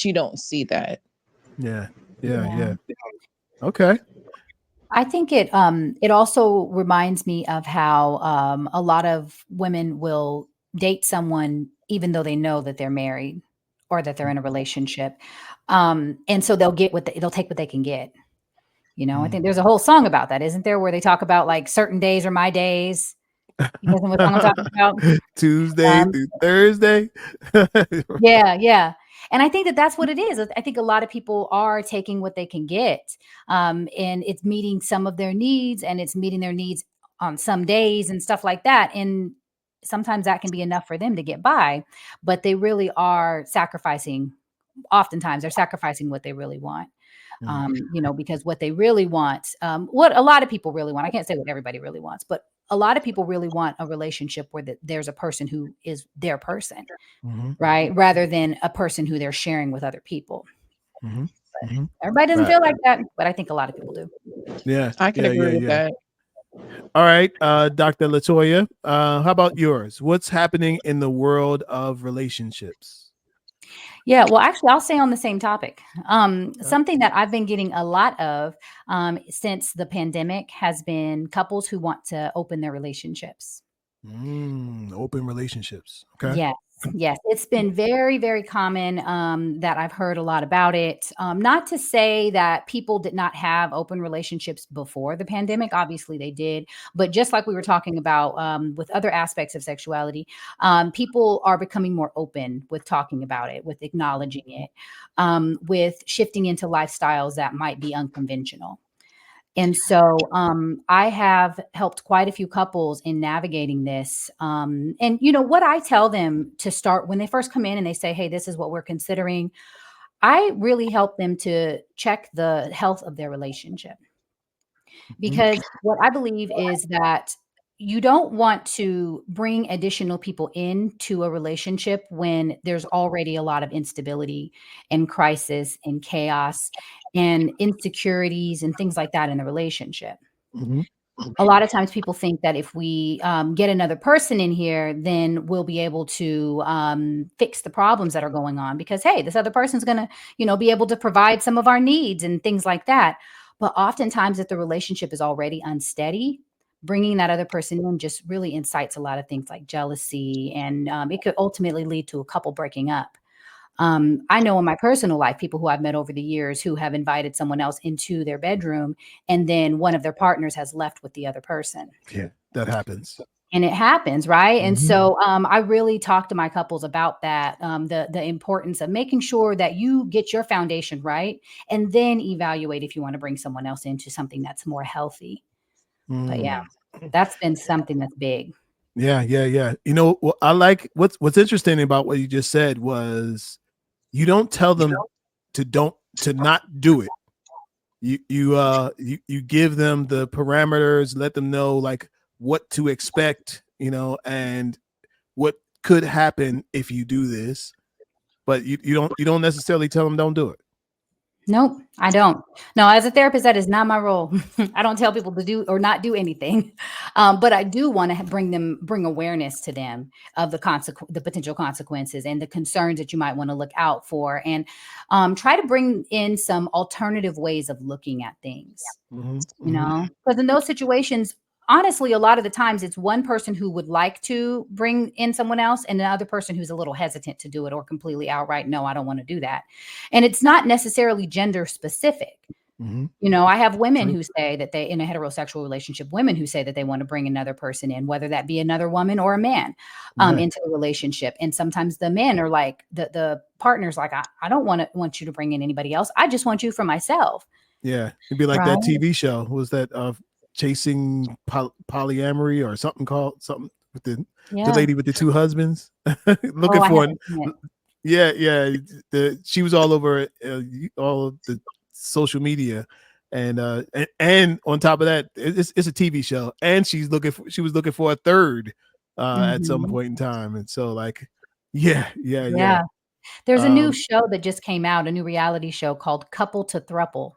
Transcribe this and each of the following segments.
she don't see that. Yeah. Yeah. Okay. I think it also reminds me of how a lot of women will date someone even though they know that they're married or that they're in a relationship, and so they'll take what they can get. You know, I think there's a whole song about that, isn't there, where they talk about like certain days are my days. You guys know what song I'm talking about? Tuesday through Thursday. Yeah, yeah. And I think that that's what it is. I think a lot of people are taking what they can get, and it's meeting some of their needs, and it's meeting their needs on some days and stuff like that. And sometimes that can be enough for them to get by, but they really are sacrificing. Oftentimes, they're sacrificing what they really want. You know, because what they really want, what a lot of people really want, I can't say what everybody really wants, but a lot of people really want a relationship where there's a person who is their person, right? Rather than a person who they're sharing with other people. Everybody doesn't feel like that, but I think a lot of people do. Yeah. I can agree with that. All right, Dr. Latoya, how about yours? What's happening in the world of relationships? Yeah, well, actually, I'll stay on the same topic. Something that I've been getting a lot of since the pandemic has been couples who want to open their relationships. Open relationships. Okay. Yes. Yes. It's been very, very common that I've heard a lot about it. Not to say that people did not have open relationships before the pandemic. Obviously, they did. But just like we were talking about with other aspects of sexuality, people are becoming more open with talking about it, with acknowledging it, with shifting into lifestyles that might be unconventional. And so I have helped quite a few couples in navigating this. And, you know, what I tell them to start when they first come in and they say, hey, this is what we're considering, I really help them to check the health of their relationship. Because what I believe is that you don't want to bring additional people into a relationship when there's already a lot of instability and crisis and chaos and insecurities and things like that in the relationship. A lot of times people think that if we get another person in here, then we'll be able to fix the problems that are going on because, hey, this other person's going to, you know, be able to provide some of our needs and things like that. But oftentimes if the relationship is already unsteady, bringing that other person in just really incites a lot of things like jealousy, and it could ultimately lead to a couple breaking up. I know in my personal life, people who I've met over the years who have invited someone else into their bedroom, and then one of their partners has left with the other person. Yeah, that happens. And it happens, right? And so I really talk to my couples about that, the importance of making sure that you get your foundation right, and then evaluate if you want to bring someone else into something that's more healthy. But yeah, that's been something that's big. Yeah. You know, I like what's interesting about what you just said was you don't tell them to not do it. You give them the parameters, let them know like what to expect, you know, and what could happen if you do this. But you don't necessarily tell them don't do it. Nope, I don't. No, as a therapist, that is not my role. I don't tell people to do or not do anything, but I do want to bring awareness to them of the potential consequences and the concerns that you might want to look out for, and try to bring in some alternative ways of looking at things. You know, because in those situations, honestly, a lot of the times it's one person who would like to bring in someone else and another person who's a little hesitant to do it or completely outright, no, I don't want to do that. And it's not necessarily gender specific. You know, I have women who say that they, in a heterosexual relationship, women who say that they want to bring another person in, whether that be another woman or a man, into the relationship. And sometimes the men are like, the partner's like, I don't want you to bring in anybody else. I just want you for myself. Yeah. It'd be like that TV show. What was that Chasing Polyamory or something called something with the lady with the two husbands looking for she was all over all of the social media, and on top of that it's a TV show, and she was looking for a third at some point in time. And so like yeah there's a new show that just came out, a new reality show called Couple to Thruple.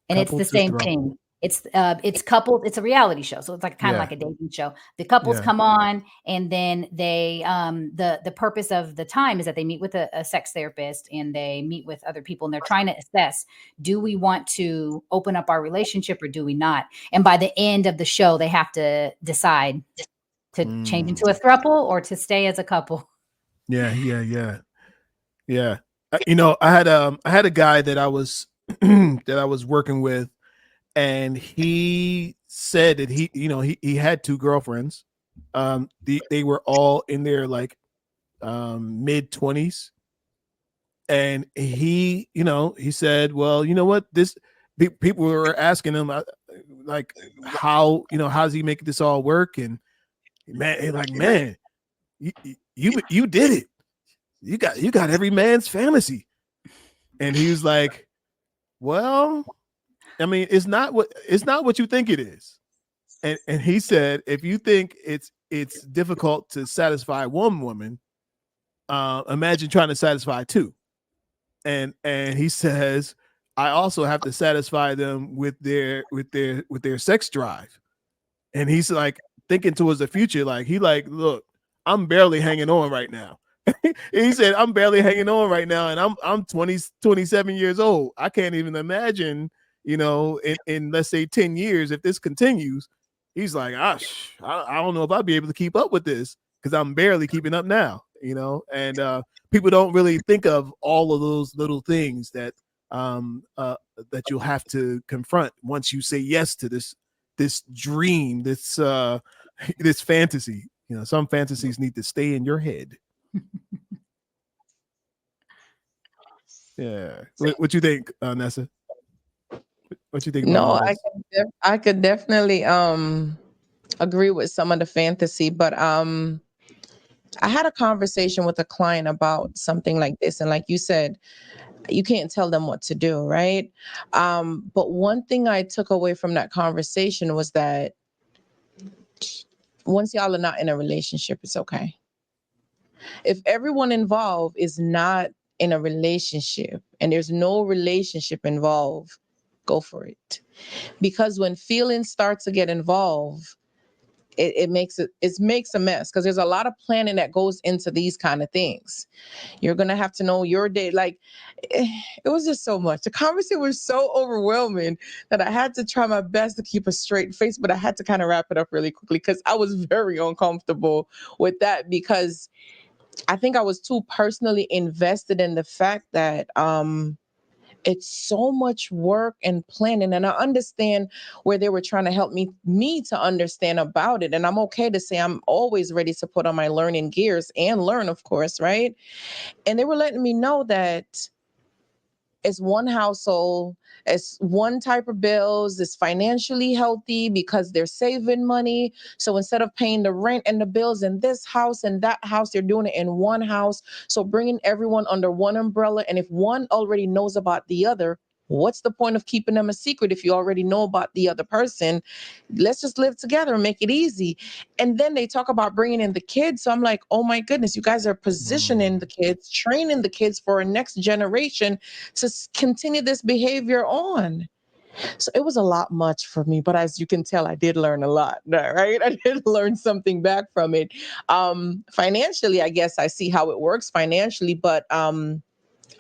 And it's the same thing. It's couples. It's a reality show, so it's like kind of like a dating show. The couples come on, and then they the purpose of the time is that they meet with a sex therapist, and they meet with other people, and they're trying to assess, do we want to open up our relationship or do we not? And by the end of the show, they have to decide to change into a throuple or to stay as a couple. Yeah. You know, I had a guy that I was that I was working with, and he said that he had 2 girlfriends. They were all in their like mid-20s, and he said, well, you know what, people were asking him like, how does he make this all work? And man, you did it. You got every man's fantasy. And he was like, well, I mean, it's not what you think it is. And he said, if you think it's difficult to satisfy one woman, imagine trying to satisfy 2. And he says, I also have to satisfy them with their sex drive. And he's like thinking towards the future, like look, I'm barely hanging on right now. He said, I'm barely hanging on right now, and I'm 27 years old. I can't even imagine, in let's say 10 years, if this continues. He's like, I don't know if I'll be able to keep up with this, because I'm barely keeping up now, and people don't really think of all of those little things that that you'll have to confront once you say yes to this dream, this fantasy. Some fantasies need to stay in your head. Yeah. What you think, Nessa? What you think about I could definitely agree with some of the fantasy, but I had a conversation with a client about something like this, and like you said, you can't tell them what to do, right? But one thing I took away from that conversation was that once y'all are not in a relationship, it's okay. If everyone involved is not in a relationship and there's no relationship involved, go for it. Because when feelings start to get involved, it makes a mess, because there's a lot of planning that goes into these kind of things. You're going to have to know your day. Like, it was just so much. The conversation was so overwhelming that I had to try my best to keep a straight face, but I had to kind of wrap it up really quickly, because I was very uncomfortable with that, because I think I was too personally invested in the fact that it's so much work and planning. And I understand where they were trying to help me to understand about it. And I'm okay to say I'm always ready to put on my learning gears and learn, of course, right? And they were letting me know that it's one household, it's one type of bills, it's financially healthy because they're saving money. So instead of paying the rent and the bills in this house and that house, they're doing it in one house. So bringing everyone under one umbrella. And if one already knows about the other, what's the point of keeping them a secret if you already know about the other person? Let's just live together and make it easy. And then they talk about bringing in the kids. So I'm like, oh my goodness, you guys are positioning the kids, training the kids for a next generation to continue this behavior on. So it was a lot much for me, but as you can tell, I did learn a lot, right? I did learn something back from it. Financially, I guess I see how it works financially, but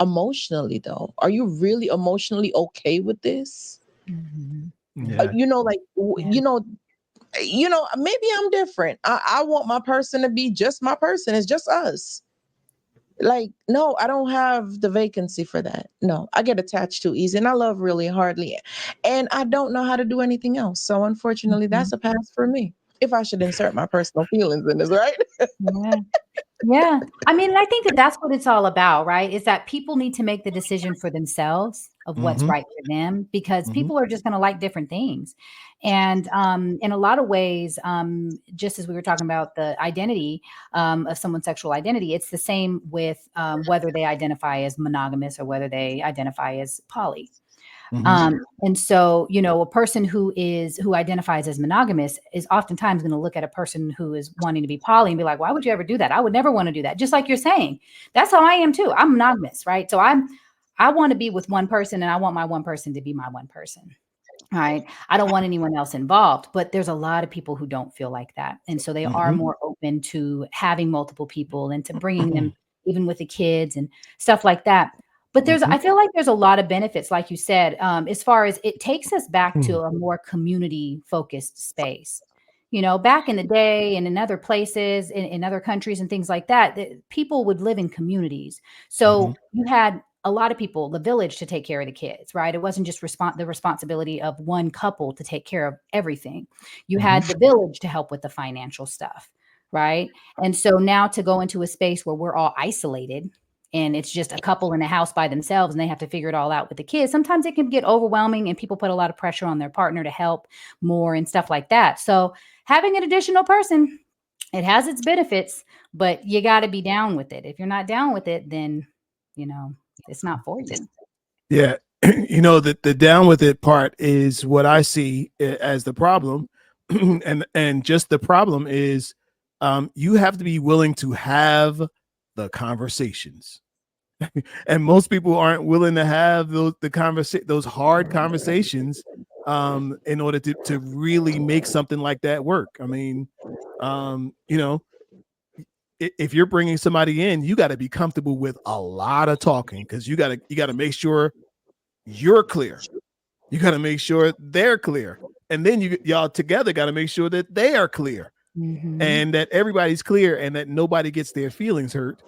emotionally though, are you really emotionally okay with this? Mm-hmm. Yeah. Maybe I'm different. I want my person to be just my person. It's just us. Like, no, I don't have the vacancy for that. No, I get attached too easy, and I love really hardly, and I don't know how to do anything else. So unfortunately, that's a pass for me. If I should insert my personal feelings in this, right? Yeah. Yeah. I mean, I think that that's what it's all about, right? Is that people need to make the decision for themselves of what's right for them, because people are just going to like different things. And in a lot of ways, just as we were talking about the identity of someone's sexual identity, it's the same with whether they identify as monogamous or whether they identify as poly. And so, a person who identifies as monogamous is oftentimes going to look at a person who is wanting to be poly and be like, why would you ever do that? I would never want to do that. Just like you're saying, that's how I am too. I'm monogamous, right? So I want to be with one person, and I want my one person to be my one person. Right. I don't want anyone else involved, but there's a lot of people who don't feel like that. And so they are Mhm. more open to having multiple people and to bringing them even with the kids and stuff like that. But Mhm. I feel like there's a lot of benefits, like you said, as far as it takes us back to Mhm. a more community focused space. You know, back in the day and in other places, in other countries and things like that, people would live in communities. So Mhm. you had a lot of people, the village to take care of the kids, right? It wasn't just the responsibility of one couple to take care of everything. You Mhm. had the village to help with the financial stuff, right? And so now to go into a space where we're all isolated and it's just a couple in a house by themselves and they have to figure it all out with the kids, sometimes it can get overwhelming and people put a lot of pressure on their partner to help more and stuff like that. So having an additional person, it has its benefits, but you got to be down with it. If you're not down with it, then, you know, it's not for you. Yeah. The down with it part is what I see as the problem. And just the problem is you have to be willing to have the conversations. And most people aren't willing to have those hard conversations in order to really make something like that work. I mean, you know, if you're bringing somebody in, you got to be comfortable with a lot of talking, because you got to make sure you're clear. You got to make sure they're clear, and then y'all together got to make sure that they are clear, and that everybody's clear, and that nobody gets their feelings hurt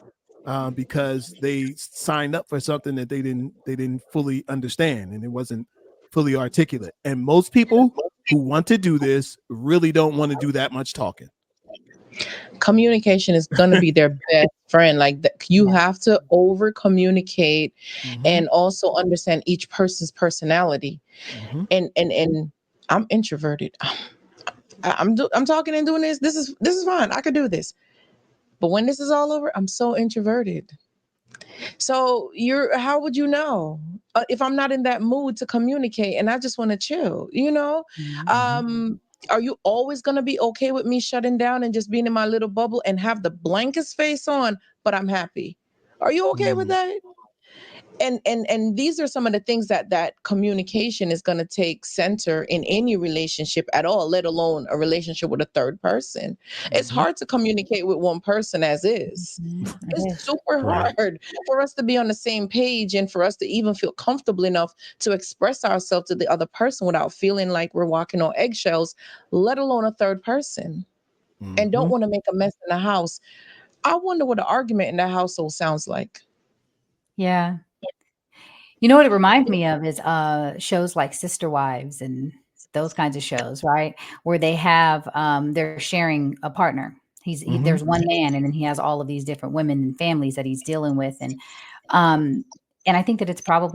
because they signed up for something that they didn't fully understand, and it wasn't fully articulate. And most people who want to do this really don't want to do that much talking. Communication is going to be their best friend. Like you have to over communicate Mm-hmm. and also understand each person's personality. Mm-hmm. And I'm introverted. I'm talking and doing this. This is fine. I could do this. But when this is all over, I'm so introverted. So how would you know if I'm not in that mood to communicate and I just want to chill, you know? Mm-hmm. Are you always going to be okay with me shutting down and just being in my little bubble and have the blankest face on, but I'm happy? Are you okay with that? And these are some of the things that communication is going to take center in any relationship at all, let alone a relationship with a third person. It's Mm-hmm. hard to communicate with one person as is. It's super Right. hard for us to be on the same page and for us to even feel comfortable enough to express ourselves to the other person without feeling like we're walking on eggshells, let alone a third person. And Mm-hmm. don't want to make a mess in the house. I wonder what an argument in that household sounds like. Yeah. You know what it reminds me of is shows like Sister Wives and those kinds of shows, right? Where they have they're sharing a partner. Mm-hmm. There's one man and then he has all of these different women and families that he's dealing with, um and I think that it's probably